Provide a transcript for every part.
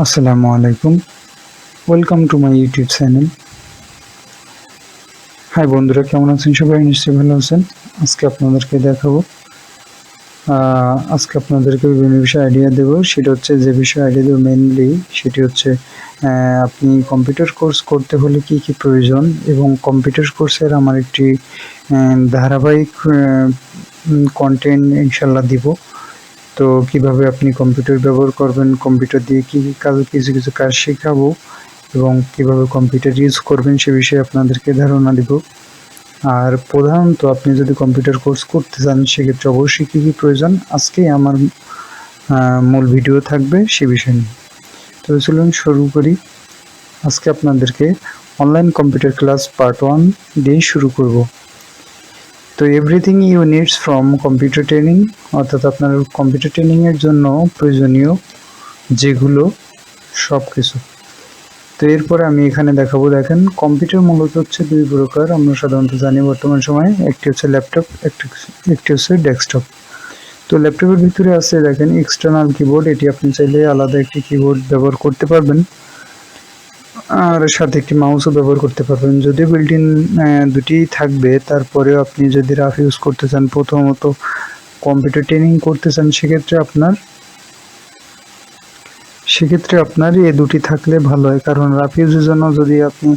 আসসালামু আলাইকুম। Welcome to my YouTube channel. Hi বন্ধুরা, কেমন আছেন? সবাই নিশ্চয়ই ভালো আছেন। আজকে আপনাদেরকে বিভিন্ন বিষয়ে আইডিয়া দেব। সেটা হচ্ছে, যে বিষয়ে আইডিয়া দেবো মেইনলি সেটি হচ্ছে আপনি কম্পিউটার কোর্স করতে হলে কি কি প্রয়োজন, এবং কম্পিউটার কোর্সের আমার একটি ধারাবাহিক কন্টেন্ট ইনশাল্লাহ দিব। তো কিভাবে আপনি কম্পিউটার ব্যবহার করবেন, কম্পিউটার দিয়ে কি কি কাজ, কিছু কিছু কাজ শেখাবো, এবং কিভাবে কম্পিউটার ইউজ করবেন সে বিষয়ে আপনাদেরকে ধারণা দিব। আর প্রধানত আপনি যদি কম্পিউটার কোর্স করতে চান সেক্ষেত্রে অবশ্যই কী কী প্রয়োজন আজকেই আমার মূল ভিডিও থাকবে সে বিষয় নিয়ে। তবে চলুন শুরু করি। আজকে আপনাদেরকে অনলাইন কম্পিউটার ক্লাস পার্ট 1 দিয়ে শুরু করব। তো everything you needs from computer training, অর্থাৎ আপনার কম্পিউটার ট্রেনিংয়ের জন্য প্রয়োজনীয় যেগুলো সব কিছু। তো এরপরে আমি এখানে দেখাবো। দেখেন, কম্পিউটার মূলত হচ্ছে দুই প্রকার, আমরা সাধারণত জানি বর্তমান সময়ে। একটি হচ্ছে ল্যাপটপ, একটি হচ্ছে ডেস্কটপ। তো ল্যাপটপের ভিতরে আছে দেখেন এক্সটার্নাল কিবোর্ড, এটি আপনি চাইলে আলাদা একটি কিবোর্ড ব্যবহার করতে পারবেন, আর সাথে একটি মাউসও ব্যবহার করতে পারবেন। যদিও বিল্ট ইন দুটি থাকবে, তারপরেও আপনি যদি রাফ ইউজ করতে চান, প্রথমত কম্পিউটার ট্রেনিং করতে চান, সেক্ষেত্রে আপনার এ দুটি থাকলে ভালো হয়। কারণ রাফ ইউজের জন্য যদি আপনি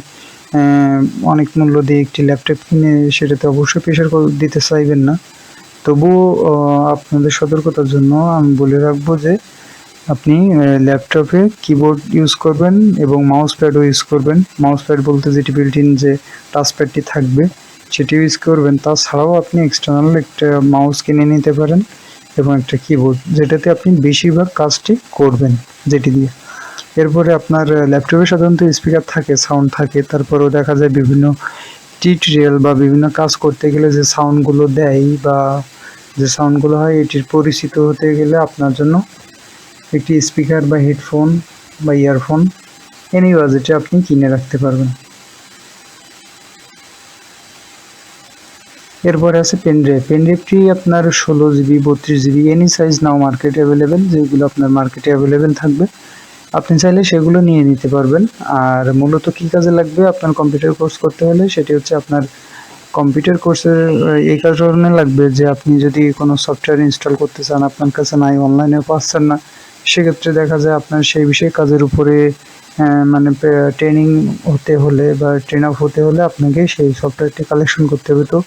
অনেক মূল্য দিয়ে একটি ল্যাপটপ কিনে সেটাতে অবশ্যই প্রেশার দিতে চাইবেন না। তবুও আপনাদের সতর্কতার জন্য আমি বলে রাখবো যে আপনি ল্যাপটপে কিবোর্ড ইউজ করবেন এবং মাউস প্যাডও ইউজ করবেন। মাউস প্যাড বলতে যেটি বিল্ট ইন যে টাচ প্যাডটি থাকবে সেটি ইউজ করবেন। তাছাড়াও আপনি এক্সটার্নাল একটা মাউস কিনে নিতে পারেন এবং একটা কিবোর্ড, যেটাতে আপনি বেশিরভাগ কাজটি করবেন যেটি দিয়ে। এরপরে আপনার ল্যাপটপে সাধারণত স্পিকার থাকে, সাউন্ড থাকে। তারপরেও দেখা যায় বিভিন্ন টিউটোরিয়াল বা বিভিন্ন কাজ করতে গেলে যে সাউন্ডগুলো দেয় বা যে সাউন্ডগুলো হয়, এটির পরিচিত হতে গেলে আপনার জন্য একটি স্পিকার বা হেডফোন বা ইয়ারফোন এনি বাজেটে আপনি কিনে রাখতে পারবেন। এরপরে আছে পেনড্রাইভ। পেনড্রাইভটি আপনার 16 GB, 32 GB, এনি সাইজ নাও মার্কেটে অ্যাভেলেবেল, যেগুলো আপনার মার্কেটে অ্যাভেলেবেল থাকবে আপনি চাইলে সেগুলো নিয়ে নিতে পারবেন। আর মূলত কী কাজে লাগবে আপনার কম্পিউটার কোর্স করতে হলে, সেটি হচ্ছে আপনার কম্পিউটার কোর্সের এই কারণে লাগবে যে আপনি যদি কোনো সফটওয়্যার ইনস্টল করতে চান, আপনার কাছে নাই, অনলাইনে পাচ্ছেন না, সেক্ষেত্রে দেখা যায় আপনার সেই বিষয়ে কাজের উপরে মানে ট্রেনিং হতে হলে বা ট্রেন আপ হতে হলে আপনাকে সেই সফটওয়্যারটি কালেকশন করতে হবে। তো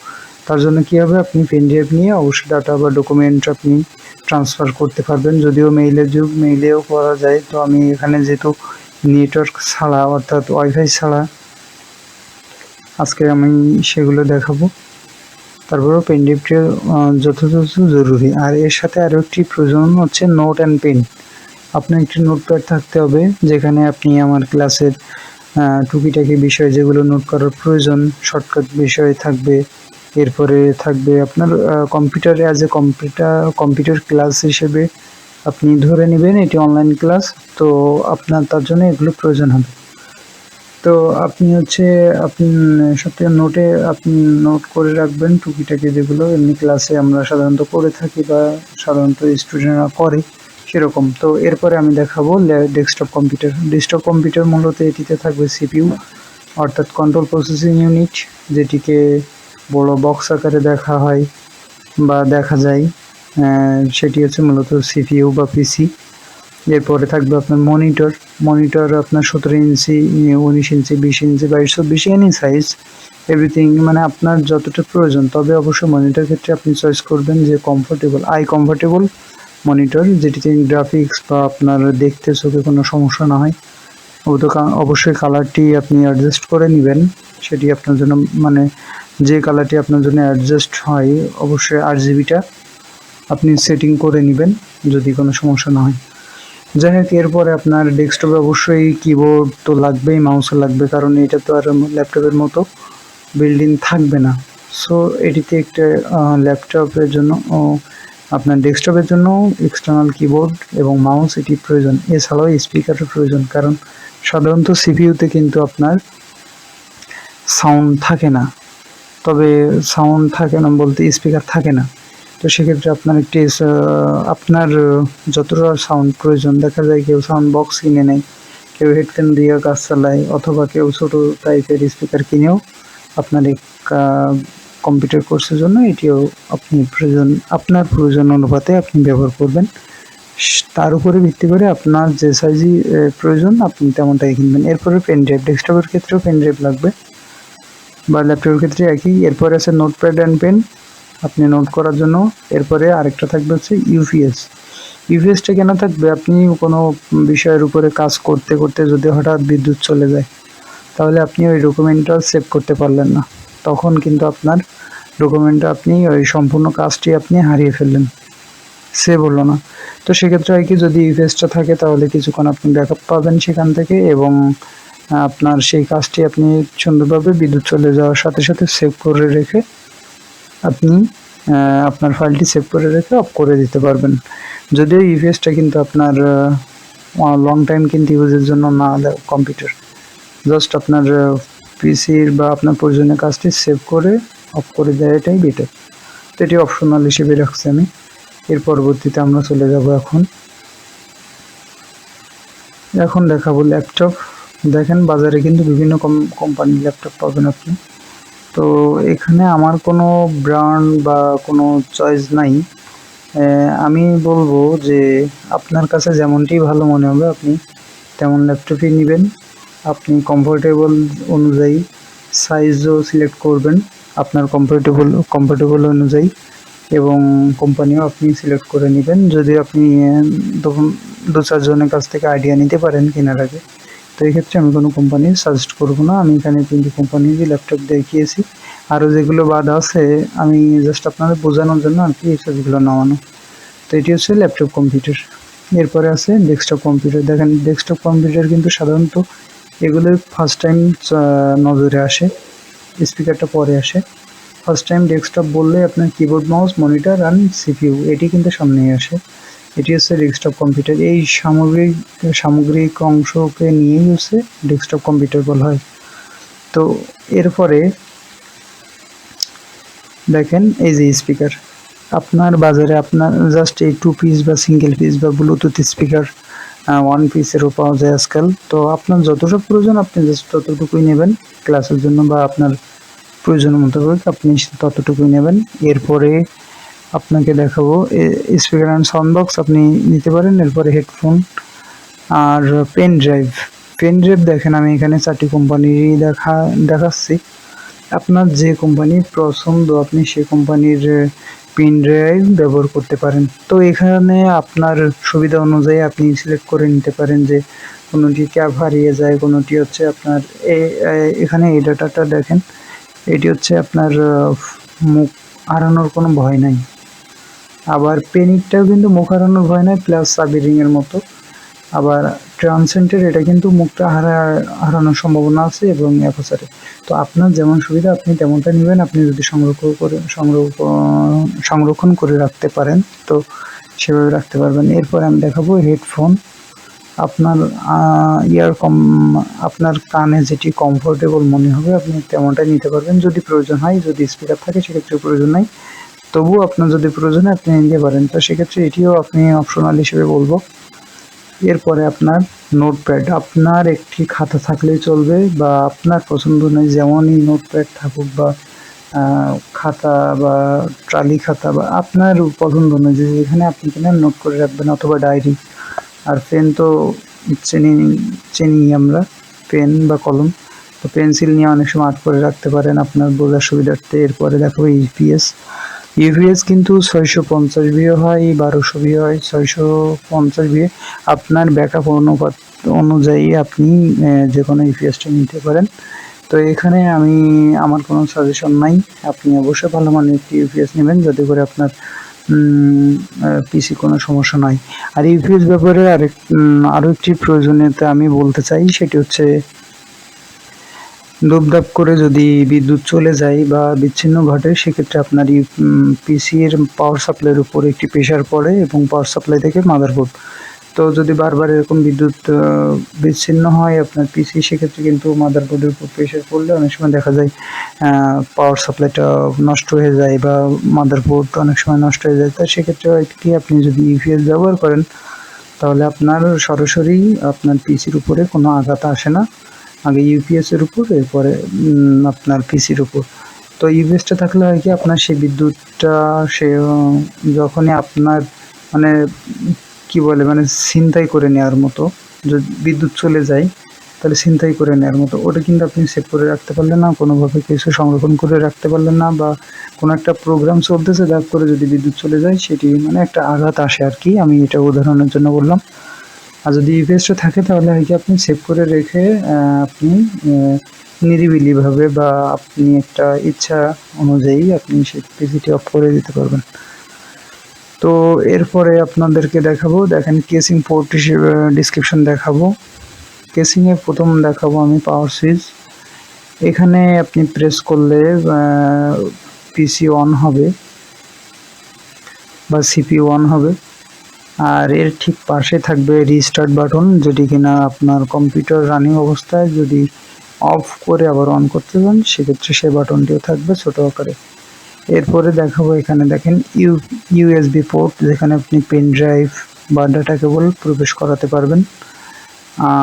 তার জন্য কী হবে, আপনি পেনড্রাইভ নিয়ে অবশ্যই ডাটা বা ডকুমেন্ট আপনি ট্রান্সফার করতে পারবেন। যদিও মেইলের যুগ, মেইলেও করা যায়। তো আমি এখানে যেহেতু নেটওয়ার্ক ছাড়া, অর্থাৎ ওয়াইফাই ছাড়া আজকে আমি সেগুলো দেখাবো। তারপরেও পেনড্রাইভটি যথাযথ জরুরি। আর এর সাথে আরও একটি প্রয়োজন হচ্ছে নোট অ্যান্ড পেন। আপনার একটি নোটপ্যাড থাকতে হবে, যেখানে আপনি আমার ক্লাসের টুকিটাকি বিষয় যেগুলো নোট করার প্রয়োজন, শর্টকাট বিষয় থাকবে। এরপরে থাকবে আপনার কম্পিউটারে অ্যাজ এ কম্পিউটার ক্লাস হিসেবে আপনি ধরে নেবেন এটি অনলাইন ক্লাস। তো আপনার তার জন্য এগুলো প্রয়োজন হবে। তো আপনি সাথে আপনি নোট করে রাখবেন টুকিটাকি, যেগুলো এমনি ক্লাসে আমরা সাধারণত করে থাকি বা সাধারণত স্টুডেন্টরা করে সেরকম। তো এরপরে আমি দেখাবো ডেস্কটপ কম্পিউটার। মূলত এটিতে থাকবে সিপিইউ, অর্থাৎ কন্ট্রোল প্রসেসিং ইউনিট, যেটিকে বড় বক্স আকারে দেখা হয় বা দেখা যায়, সেটি হচ্ছে মূলত সিপিইউ বা পিসি। এরপরে থাকবে আপনার মনিটর আপনার 17 ইঞ্চি, 19 ইঞ্চি, 20 ইঞ্চি, 22, 24, এনি সাইজ, এভরিথিং, মানে আপনার যতটা প্রয়োজন। তবে অবশ্যই মনিটর ক্ষেত্রে আপনি চয়েস করবেন যে কমফোর্টেবল মনিটর, যেটিতে গ্রাফিক্স বা আপনার দেখতে চোখে কোনো সমস্যা না হয়। অবশ্যই কালারটি আপনি অ্যাডজাস্ট করে নেবেন, সেটি আপনার জন্য, মানে যে কালারটি আপনার জন্য অ্যাডজাস্ট হয়, অবশ্যই RGBটা আপনি সেটিং করে নেবেন যদি কোনো সমস্যা না হয়। যাই হোক, এরপরে আপনার ডেস্কটপে অবশ্যই কিবোর্ড তো লাগবেই, মাউসও লাগবে, কারণ এটা তো আর ল্যাপটপের মতো বিল্ট ইন থাকবে না। সো এটিতে একটা ল্যাপটপের জন্য আপনার ডেস্কটপের জন্য এক্সটার্নাল কিবোর্ড এবং মাউস এটি প্রয়োজন। এছাড়াও স্পিকারের প্রয়োজন, কারণ সাধারণত সিপিইউতে কিন্তু আপনার সাউন্ড থাকে না। তবে সাউন্ড থাকে না বলতে স্পিকার থাকে না। তো সেক্ষেত্রে আপনার একটি আপনার যতটা সাউন্ড প্রয়োজন, দেখা যায় কেউ সাউন্ড বক্স কিনে নেয়, কেউ হেডফোন দিয়ে কাজ চালায়, অথবা কেউ ছোট টাইপের স্পিকার কিনেও আপনার এই কম্পিউটার কোর্সের জন্য এটিও আপনি আপনার প্রয়োজন অনুপাতে আপনি ব্যবহার করবেন। তার উপরে ভিত্তি করে আপনার যে সাইজই প্রয়োজন আপনি তেমনটাই কিনবেন। এরপরে পেন ড্রাইভ, ডেস্কটপের ক্ষেত্রেও পেন ড্রাইভ লাগবে বা ল্যাপটপের ক্ষেত্রে একই। এরপরে আছে নোটপ্যাড অ্যান্ড পেন, আপনি নোট করার জন্য। এরপরে আরেকটা থাকবে হচ্ছে ইউপিএস। ইউপিএসটা কেন থাকবে? আপনি কোনো বিষয়ের উপরে কাজ করতে করতে যদি হঠাৎ বিদ্যুৎ চলে যায়, তাহলে আপনি ওই ডকুমেন্টটা সেভ করতে পারলেন না, তখন কিন্তু আপনার ডকুমেন্টটা আপনি ওই সম্পূর্ণ কাজটি আপনি হারিয়ে ফেললেন, সেভ হলো না। তো সেক্ষেত্রে হয় কি, যদি ইউপিএসটা থাকে তাহলে কিছুক্ষণ আপনি ব্যাকআপ পাবেন সেখান থেকে, এবং আপনার সেই কাজটি আপনি সুন্দরভাবে বিদ্যুৎ চলে যাওয়ার সাথে সাথে সেভ করে রেখে আপনি আপনার ফাইলটি সেভ করে রেখে অফ করে দিতে পারবেন। যদিও ইউপিএসটা কিন্তু আপনার লং টাইম কিন্তু ইউজের জন্য না কম্পিউটার, জাস্ট আপনার পিসির বা আপনার প্রয়োজনীয় কাজটি সেভ করে অফ করে দেয়, এটাই বেটার। তো এটি অপশনাল হিসেবে রাখছি আমি। এর পরবর্তীতে আমরা চলে যাব এখন দেখাবো ল্যাপটপ। দেখেন বাজারে কিন্তু বিভিন্ন কোম্পানির ল্যাপটপ পাবেন আপনি। তো এখানে আমার কোনো ব্র্যান্ড বা কোনো চয়েস নাই। আমি বলবো যে আপনার কাছে যেমনটি ভালো মনে হবে আপনি তেমন ল্যাপটপই নেবেন। আপনি কমফোর্টেবল অনুযায়ী সাইজও সিলেক্ট করবেন আপনার কমফোর্টেবল অনুযায়ী, এবং কোম্পানিও আপনি সিলেক্ট করে নেবেন। যদি আপনি দু চারজনের কাছ থেকে আইডিয়া নিতে পারেন কেনার আগে, তো এই ক্ষেত্রে আমি কোনো কোম্পানি সাজেস্ট করবো না। আমি এখানে কিন্তু কোম্পানিরই ল্যাপটপ দেখিয়েছি, আরও যেগুলো বাদ আছে আমি জাস্ট আপনাদের বোঝানোর জন্য আর কি এই সবগুলো নামানো। তো এটি হচ্ছে ল্যাপটপ কম্পিউটার। এরপরে আছে ডেস্কটপ কম্পিউটার। দেখেন ডেস্কটপ কম্পিউটার কিন্তু সাধারণত এগুলো ফার্স্ট টাইম নজরে আসে, স্পিকারটা পরে আসে। ফার্স্ট টাইম ডেস্কটপ বললে আপনার keyboard, mouse, monitor and CPU এটি কিন্তু সামনেই আসে। এটি হচ্ছে ডেস্কটপ কম্পিউটার। এই সামগ্রিক অংশকে নিয়েই হচ্ছে ডেস্কটপ কম্পিউটার বলা হয়। তো এরপরে দেখেন এই যে স্পিকার, আপনার বাজারে আপনার জাস্ট এই 2 পিস বা সিঙ্গেল পিস বা ব্লুটুথ স্পিকার 1 পিসেরও পাওয়া যায় আজকাল। তো আপনার যতটা প্রয়োজন আপনি জাস্ট ততটুকুই নেবেন ক্লাসের জন্য, বা আপনার প্রয়োজন মোতাবেক আপনি ততটুকুই নেবেন। এরপরে আপনাকে দেখাবো স্পিকার অ্যান্ড সাউন্ড বক্স আপনি নিতে পারেন। এরপরে হেডফোন আর পেন ড্রাইভ। দেখেন আমি এখানে 4টি কোম্পানিরই দেখাচ্ছি। আপনার যে কোম্পানির পছন্দ আপনি সেই কোম্পানির পেন ড্রাইভ ব্যবহার করতে পারেন। তো এখানে আপনার সুবিধা অনুযায়ী আপনি সিলেক্ট করে নিতে পারেন যে কোনোটি ক্যাপ হারিয়ে যায়, কোনোটি হচ্ছে আপনার এখানে এই ডাটাটা দেখেন, এটি হচ্ছে আপনার মুখ হারানোর কোনো ভয় নাই। আবার পেনিকটাও কিন্তু মুখ হারানোর ভয় নাই, প্লাস চাবি রিংয়ের মতো। আবার ট্রান্সেন্টের এটা কিন্তু মুখটা হারানোর সম্ভাবনা আছে, এবং অ্যাপোসারে। তো আপনার যেমন সুবিধা আপনি তেমনটা নেবেন। আপনি যদি সংরক্ষণ করে রাখতে পারেন তো সেভাবে রাখতে পারবেন। এরপর আমি দেখাবো হেডফোন। আপনার আপনার কানে যেটি কমফোর্টেবল মনে হবে আপনি তেমনটাই নিতে পারবেন যদি প্রয়োজন হয়। যদি স্পিকার থাকে সেক্ষেত্রে প্রয়োজন নাই, তবুও আপনার যদি প্রয়োজন হয় আপনি নিতে পারেন। তো সেক্ষেত্রে এটিও আপনি অপশনাল হিসেবে বলবো। এরপরে আপনার নোটপ্যাড। আপনার একটি খাতা থাকলেই চলবে, বা আপনার পছন্দ অনুযায়ী যেমনই নোটপ্যাড থাকুক, বা খাতা বা ট্রালি খাতা, বা আপনার পছন্দ অনুযায়ী যেখানে আপনি কিনা নোট করে রাখবেন, অথবা ডায়েরি। আর পেন তো চিনি আমরা, পেন বা কলম। তো পেন্সিল নিয়ে অনেক সময় আর্ট করে রাখতে পারেন আপনার বোঝার সুবিধার্থে। এরপরে দেখো ইউপিএস কিন্তু 650 বিয়ে হয়, 1200 বিয়ে হয়, 650 বিয়ে। আপনার ব্যাকআপ অনুপাত অনুযায়ী আপনি যে কোনো ইউপিএসটা নিতে পারেন। তো এখানে আমার কোনো সাজেশন নাই, আপনি অবশ্যই ভালো মানের একটি ইউপিএস নেবেন যাতে করে আপনার পিসি কোনো সমস্যা নয়। আর ইউপিএস ব্যাপারে আরও একটি প্রয়োজনীয়তা আমি বলতে চাই, সেটি হচ্ছে দুপদাপ করে যদি বিদ্যুৎ চলে যায় বা বিচ্ছিন্ন ঘটে, সেক্ষেত্রে আপনার পিসির পাওয়ার সাপ্লাইয়ের উপর একটি প্রেশার পড়ে, এবং পাওয়ার সাপ্লাই থেকে মাদারবোর্ড তো যদি বারবার এরকম বিদ্যুৎ বিচ্ছিন্ন হয় আপনার পিসি, সেক্ষেত্রে কিন্তু মাদারবোর্ডের উপর প্রেশার পড়লে অনেক সময় দেখা যায় পাওয়ার সাপ্লাইটা নষ্ট হয়ে যায় বা মাদারবোর্ড অনেক সময় নষ্ট হয়ে যায়। তো সেক্ষেত্রে হয় কি, আপনি যদি ইউপিএস ব্যবহার করেন তাহলে আপনার সরাসরি আপনার পিসির উপরে কোনো আঘাত আসে না, আগে ইউপিএসের উপর, এরপরে আপনার পিসির উপর। তো ইউপিএসটা থাকলে হয় কি, আপনার সেই বিদ্যুৎটা সে যখনই আপনার মানে কি বলে মানে ছিনতাই করে নেওয়ার মতো, যদি বিদ্যুৎ চলে যায় তাহলে ছিনতাই করে নেওয়ার মতো ওটা কিন্তু আপনি সেভ করে রাখতে পারলেন না, কোনোভাবে কিছু সংরক্ষণ করে রাখতে পারলেন না, বা কোনো একটা প্রোগ্রাম চলতেছে যার করে যদি বিদ্যুৎ চলে যায় সেটি মানে একটা আঘাত আসে আর কি। আমি এটা উদাহরণের জন্য বললাম। আর যদি ইউপিএসটা থাকে তাহলে হয় কি, আপনি সেভ করে রেখে আপনি নিরিবিলিভাবে বা আপনি একটা ইচ্ছা অনুযায়ী আপনি সেই পিসিটি অফ করে দিতে পারবেন। তো এরপরে আপনাদেরকে দেখাবো, দেখেন কেসিং পোর্ট হিসেবে ডিসক্রিপশন দেখাবো। কেসিংয়ে প্রথম দেখাবো আমি পাওয়ার সুইচ। এখানে আপনি প্রেস করলে পিসি অন হবে বা সিপিইউ অন হবে। আর এর ঠিক পাশে থাকবে রিস্টার্ট বাটন, যেটি কিনা আপনার কম্পিউটার রানিং অবস্থায় যদি অফ করে আবার অন করতে চান সেক্ষেত্রে সেই বাটনটিও থাকবে ছোট আকারে। এরপরে দেখাবো, এখানে দেখেন ইউএসবি পোর্ট, যেখানে আপনি পেন ড্রাইভ বা ডাটা কেবল প্রবেশ করাতে পারবেন।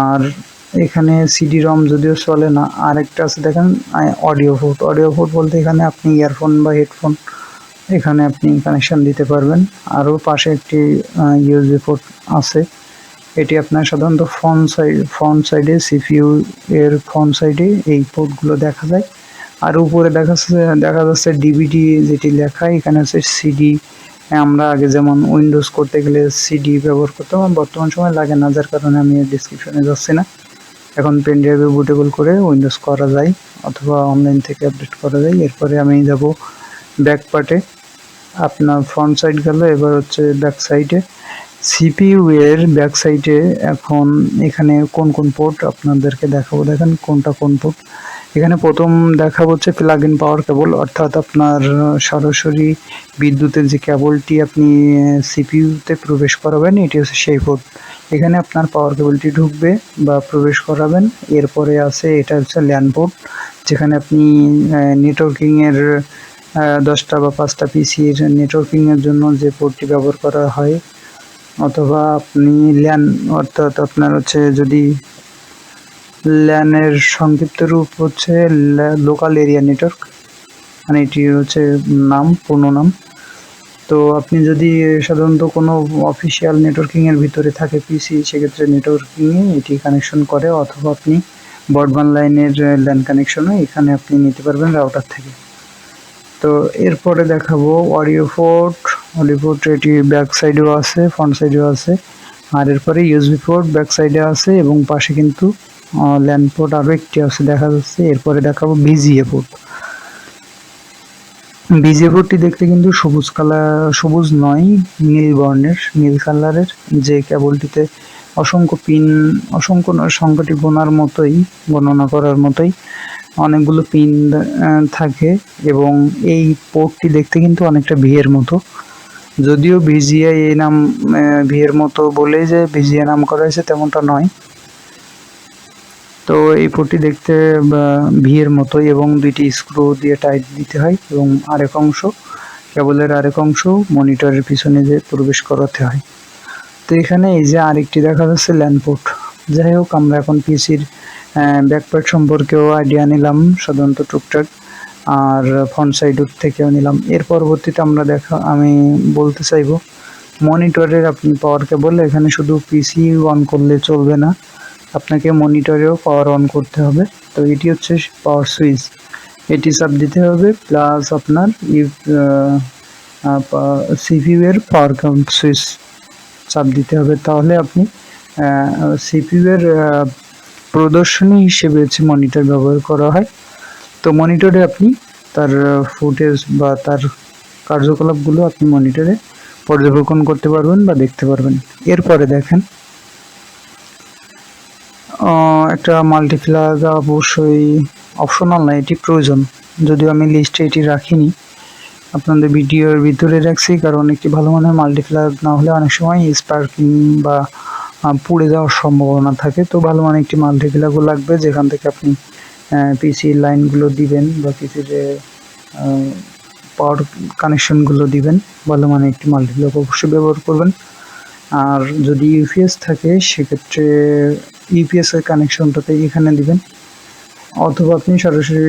আর এখানে সিডি রম যদিও চলে না, আরেকটা আছে দেখেন অডিও পোর্ট। অডিও পোর্ট বলতে এখানে আপনি ইয়ারফোন বা হেডফোন এখানে আপনি কানেকশন দিতে পারবেন। আরও পাশে একটি ইউএসবি পোর্ট আছে, এটি আপনার সাধারণত ফ্রন্ট সাইডে সিপিইউ এর ফ্রন্ট সাইডে এই পোর্টগুলো দেখা যায়। আর উপরে দেখা যাচ্ছে ডিভিডি যেটি লেখা, এখানে হচ্ছে সিডি। আমরা আগে যেমন উইন্ডোজ করতে গেলে সিডি ব্যবহার করতাম, বর্তমান সময় লাগে না, যার কারণে আমি ডিসক্রিপশনে যাচ্ছি না। এখন পেন ড্রাইভে বুটেবল করে উইন্ডোজ করা যায় অথবা অনলাইন থেকে আপডেট করা যায়। এরপরে আমি যাব ব্যাক পার্টে। আপনার ফ্রন্ট সাইড গেল, এবার হচ্ছে ব্যাক সাইডে। সিপিইউ এর ব্যাক সাইডে এখন এখানে কোন কোন পোর্ট আপনাদেরকে দেখাবো, দেখেন কোনটা কোন পোর্ট। এখানে প্রথম দেখাবো হচ্ছে প্লাগ ইন পাওয়ার কেবল, অর্থাৎ আপনার সরাসরি বিদ্যুতের যে কেবলটি আপনি সিপিইউতে প্রবেশ করাবেন, এটি হচ্ছে সেই পোর্ট। এখানে আপনার পাওয়ার কেবলটি ঢুকবে বা প্রবেশ করাবেন। এরপরে আছে এটা হচ্ছে ল্যান পোর্ট, যেখানে আপনি নেটওয়ার্কিংয়ের 10টা বা 5টা পিসির নেটওয়ার্কিংয়ের জন্য যে পোর্টটি ব্যবহার করা হয়, অথবা আপনি ল্যান অর্থাৎ আপনার হচ্ছে যদি ল্যানের সংক্ষিপ্ত রূপ হচ্ছে লোকাল এরিয়া নেটওয়ার্ক, মানে এটি হচ্ছে নাম, পূর্ণ নাম। তো আপনি যদি সাধারণত কোনো অফিসিয়াল নেটওয়ার্কিংয়ের ভিতরে থাকে পিসি, সেক্ষেত্রে নেটওয়ার্কিংয়ে এটি কানেকশন করে, অথবা আপনি ব্রডব্যান্ড লাইনের ল্যান কানেকশনও এখানে আপনি নিতে পারবেন রাউটার থেকে। তো এরপরে দেখাবো অডিও পোর্ট। অডিও পোর্ট এটি ব্যাক সাইডেও আছে, ফ্রন্ট সাইডেও আছে। আর এরপরে ইউএসবি পোর্ট ব্যাক সাইডে আছে এবং পাশে কিন্তু ল্যান পোর্ট আরও একটি আছে দেখা যাচ্ছে। এরপরে দেখাবো ভিজিএ পোর্ট। ভিজিএ পোর্টটি দেখতে কিন্তু সবুজ নয়, নীল বর্ণের, নীল কালারের, যে কেবলটিতে অসংখ্য সংখ্যাটি গণনা করার মতোই অনেকগুলো পিন থাকে, এবং এই পোর্টটি দেখতে কিন্তু অনেকটা ভি এর মতো। যদিও ভিজিআই এই নাম ভি এর মতো বলেই যে ভিজিআই নাম করা হয়েছে তেমনটা নয়। তো এই পোর্টটি দেখতে ভি এর মতোই, এবং দুইটি স্ক্রু দিয়ে টাইট দিতে হয়, এবং কেবলের আরেক অংশ মনিটরের পিছনে যে প্রবেশ করাতে হয়। তো এখানে এই যে আরেকটি দেখা যাচ্ছে ল্যান পোর্ট। যাই হোক, আমরা এখন পিসির ব্যাকপ্যাড সম্পর্কেও আইডিয়া নিলাম সাধারণত টুকটাক, আর ফ্রন্ট সাইড থেকেও নিলাম। এর পরবর্তীতে আমি বলতে চাইবো মনিটরের আপনি পাওয়ার কেবল, এখানে শুধু পিসি অন করলে চলবে না, আপনাকে মনিটরেও পাওয়ার অন করতে হবে। তো এটি হচ্ছে পাওয়ার সুইচ, এটি চাপ দিতে হবে, প্লাস আপনার সিপিইউ এর পাওয়ার সুইচ চাপ দিতে হবে, তাহলে আপনি সিপিইউ এর প্রদর্শনী হিসেবে হচ্ছে মনিটর ব্যবহার করা হয়। তো মনিটরে আপনি তার ফুটেজ বা তার কার্যকলাপগুলো আপনি মনিটরে পর্যবেক্ষণ করতে পারবেন বা দেখতে পারবেন। এরপরে দেখেন একটা মাল্টিপ্লাগ অবশ্যই অপশনাল না, এটি প্রয়োজন, যদিও আমি লিস্টে এটি রাখিনি, আপনাদের ভিডিওর ভিতরে রাখছি, কারণ একটি ভালো মানের মাল্টিপ্লাগ না হলে অনেক সময় স্পার্কিং বা পুড়ে যাওয়ার সম্ভাবনা থাকে। তো ভালো মানের একটি মাল্টি প্লাগও লাগবে, যেখান থেকে আপনি পিসি লাইনগুলো দিবেন বা পিসির পাওয়ার কানেকশনগুলো দিবেন। ভালো মানের একটি মাল্টি প্লাগ অবশ্যই ব্যবহার করবেন। আর যদি ইউপিএস থাকে সেক্ষেত্রে ইউপিএস এর কানেকশনটাতে এখানে দিবেন, অথবা আপনি সরাসরি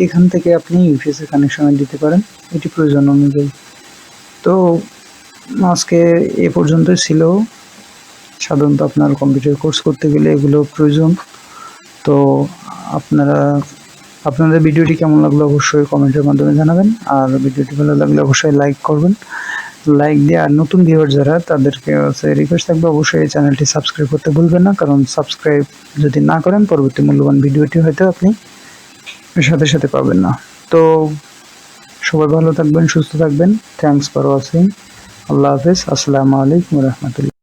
এখান থেকে আপনি ইউপিএস এর কানেকশনে দিতে পারেন, এটি প্রয়োজন অনুযায়ী। তো আজকে এ পর্যন্তই ছিল। সাধারণত আপনার কম্পিউটার কোর্স করতে গেলে এগুলো প্রয়োজন। তো আপনাদের ভিডিওটি কেমন লাগলো অবশ্যই কমেন্টের মাধ্যমে জানাবেন। আর ভিডিওটি ভালো লাগলে অবশ্যই লাইক করবেন। লাইক দিয়ে আর নতুন ভিউয়ার যারা, তাদেরকে রিকোয়েস্ট থাকবে অবশ্যই এই চ্যানেলটি সাবস্ক্রাইব করতে ভুলবেন না, কারণ সাবস্ক্রাইব যদি না করেন পরবর্তী মূল্যবান ভিডিওটি হয়তো আপনি সাথে সাথে পাবেন না। তো সবাই ভালো থাকবেন, সুস্থ থাকবেন। Thanks for watching. আল্লাহ হাফেজ। আসসালামু আলাইকুম রহমতুল্লাহ।